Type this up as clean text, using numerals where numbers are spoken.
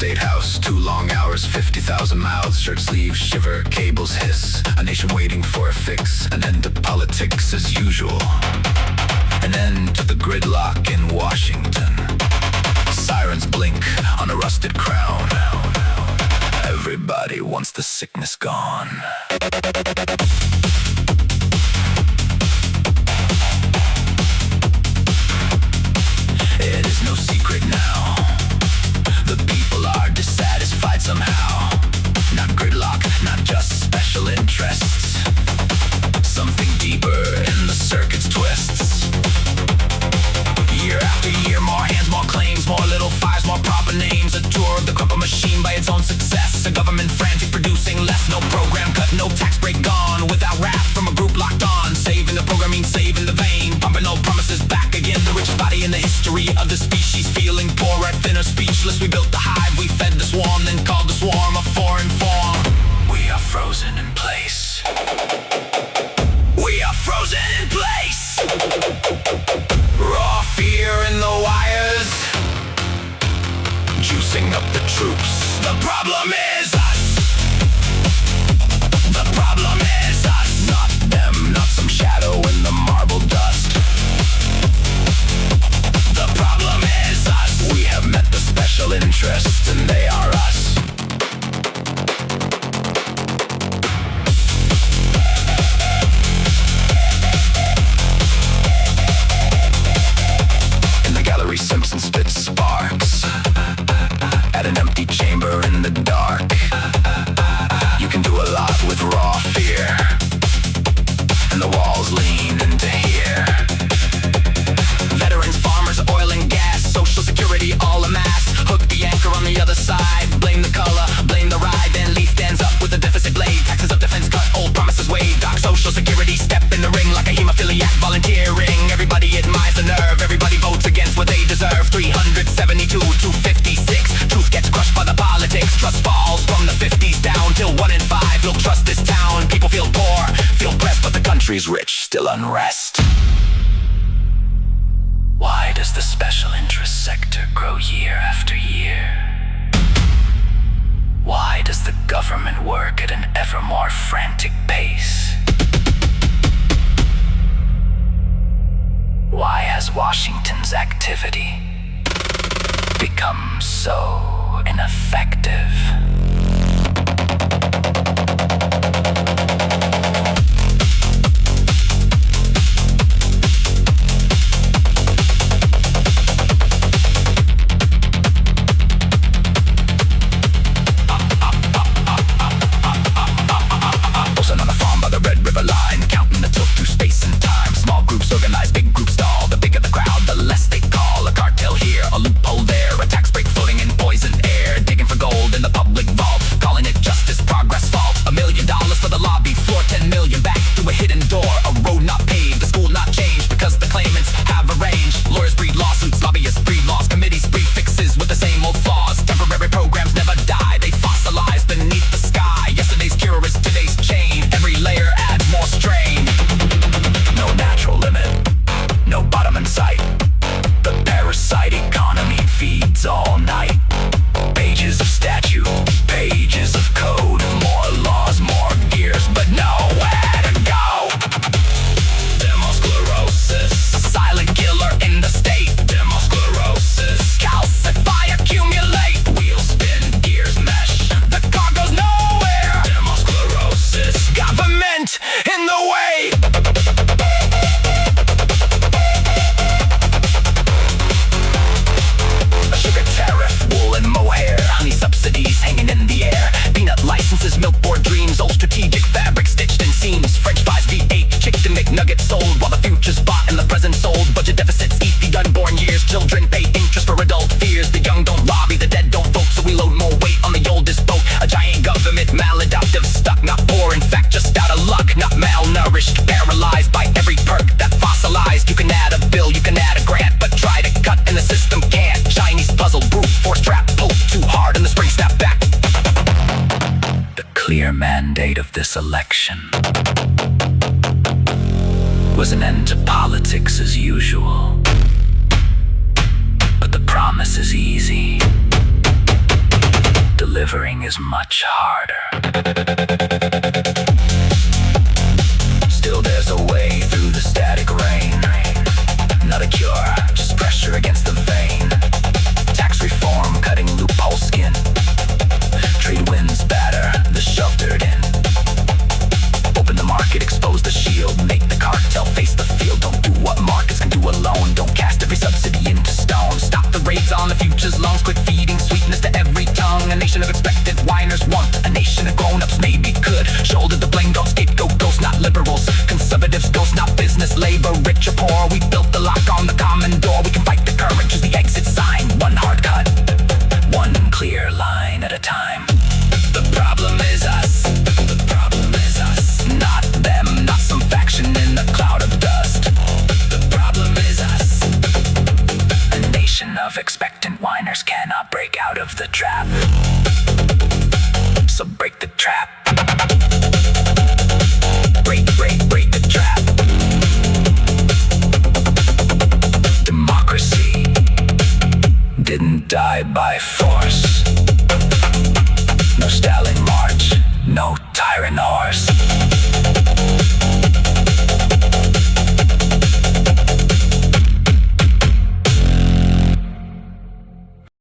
State House, 2 long hours, 50,000 mouths, Shirtsleeves shiver, cables hiss, a nation waiting for a fix, an end to politics as usual, an end to the gridlock in Washington. Sirens blink on a rusted crown. Everybody wants the sickness gone. It is no secret now, the people are dissatisfied somehow. Not gridlock, not just special interests, something deeper in the circuit's twists. Year after year, more hands, more claims, more little fires, more proper names. A tour of the crippled machine by its own success. A government frantic producing less, no program cut, no tax break gone. Without wrath from a group locked on, saving the program means saving the vein. Pumping old promises back again, the richest body in the history of the species. Feeling poor, right, thinner, speechless. We built the hive, we fed the swarm, then called the swarm a foreign form. We are frozen in place. We are frozen in place. Raw fear in the wires, juicing up the troops. The problem is us. The problem is us, not them, not some shadow in the marble dust. The problem is us. We have met the special interests and they are us. Simpson spits sparks at an empty chamber in the dark. You can do a lot with raw fear, and the walls lean into here. Veterans, farmers, oil and gas, social security all amassed. Hook the anchor on the other side. Blame the color, blame the ride. Then leaf stands up with a deficit blade. Taxes up, defense cut, old promises waived. Doc social security, step in the ring like a hemophiliac volunteering. Everybody admires the nerve, everybody votes against what they deserve. 372 to 56. Truth gets crushed by the politics. Trust falls from the 50s down till 1 in 5 will trust this town. People feel poor, feel pressed, but the country's rich, still unrest. Why does the special interest sector grow year after year? Why does the government work at an ever more frantic pace? Why has Washington's activity become so ineffective? Organized, big groups stall. The bigger the crowd, the less they call. A cartel here, a loophole there, a tax break floating in poisoned air. Digging for gold in the public vault, calling it justice, progress, fault. $1 million for the lobby floor, 10 million back through a hidden door. A road not paved, the school not changed because the claimants have arranged. Lawyers breed lawsuits, lobbyists breed laws, committees breed fixes with the same old flaws. Temporary programs never die, they fossilize beneath the sky. Yesterday's cure is today's chain. Every layer adds more strain. No natural limit, no bottom in sight. The parasite economy feeds all night. Pages of statute, pages of code. More laws, more gears, but nowhere to go. Demosclerosis, silent killer in the state. Demosclerosis, calcify, accumulate. Wheels spin, gears mesh, the car goes nowhere. Demosclerosis, government in the way. Subsidies hanging in the air. Peanut licenses, milk board dreams. Old strategic fabric stitched in seams. French fries, V8, chicken McNuggets sold while the future's bought and the present sold. Budget deficits eat the unborn years. Children pay interest for adult fears. The young don't lobby, the dead don't vote, so we load more weight on the oldest boat. A giant government maladaptive, stuck, not poor, in fact just out of luck. Not malnourished, paralyzed by every perk that fossilized. You can add a bill, you can add a grant, but try to cut and the system can't. Chinese puzzle, brute force trap, pull too hard and the spring snap back. The clear mandate of this election was an end to politics as usual. But the promise is easy. delivering is much harder. Still there's a way through the static rain. Not a cure, just pressure against the vein. Tax reform, cutting loophole skin. Trade winds batter the sheltered in. Open the market, expose the shield. Make the cartel face the field. Don't do what markets can do alone. Don't cast every subsidy into stone. Stop the raids on the future's lungs. Quit feeding sweetness to every tongue. A nation of expectant whiners want a nation of grown-ups maybe could. Shoulder the blame, don't scapegoat ghosts, not liberals. Conservatives ghosts, not business, labor, rich or poor. We built the lock on the common door. We can fight the current, choose the exit sign. One hard cut, one clear line at a time. The problem is us. The problem is us. Not them, not some faction in the cloud of dust. The problem is us. A nation of expectant whiners cannot break out of the trap. So break the trap. Break the trap. Democracy didn't die by force. No Stalin march, no tyrant horse.